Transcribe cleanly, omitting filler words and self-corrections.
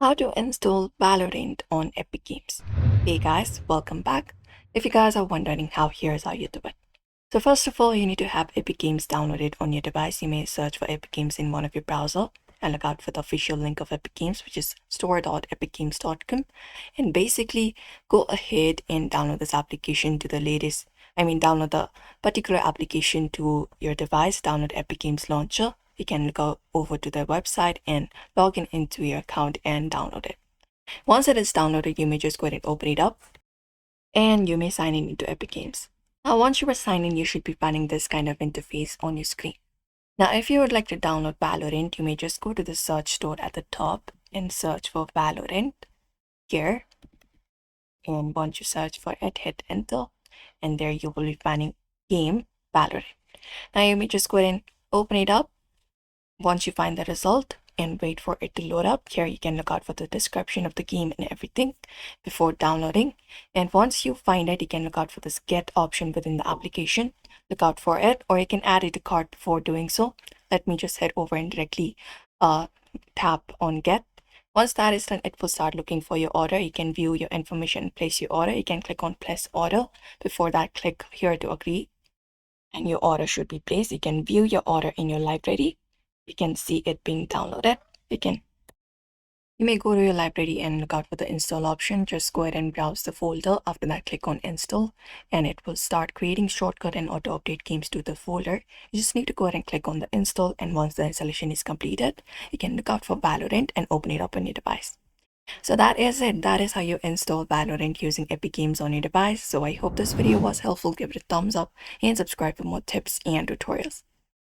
How to install Valorant on Epic Games. Hey guys, welcome back. If you guys are wondering here's how you do it. So first of all, you need to have Epic Games downloaded on your device. You may search for Epic Games in one of your browser and look out for the official link of Epic Games, which is store.epicgames.com. And basically go ahead and download this application to the latest, download the particular application to your device, download Epic Games Launcher. You can go over to their website and log in into your account and download it. Once it is downloaded, you may just go ahead and open it up and you may sign in into Epic Games. Now, once you are signed in, you should be finding this kind of interface on your screen. Now, if you would like to download Valorant, you may just go to the search store at the top and search for Valorant here. And once you search for it, hit enter, and there you will be finding game Valorant. Now, you may just go ahead and open it up. Once you find the result and wait for it to load up, here you can look out for the description of the game and everything before downloading. And once you find it, you can look out for this get option within the application. Look out for it, or you can add it to cart before doing so. Let me just head over and directly tap on get. Once that is done, it will start looking for your order. You can view your information and place your order. You can click on place order. Before that, click here to agree and your order should be placed. You can view your order in your library. You can see it being downloaded. You may go to your library and look out for the install option. Just go ahead and browse the folder. After that, click on install and it will start creating shortcut and auto update games to the folder. You just need to go ahead and click on the install, and once the installation is completed, you can look out for Valorant and open it up on your device. So that is it. That is how you install Valorant using Epic Games on your device. So I hope this video was helpful. Give it a thumbs up and subscribe for more tips and tutorials.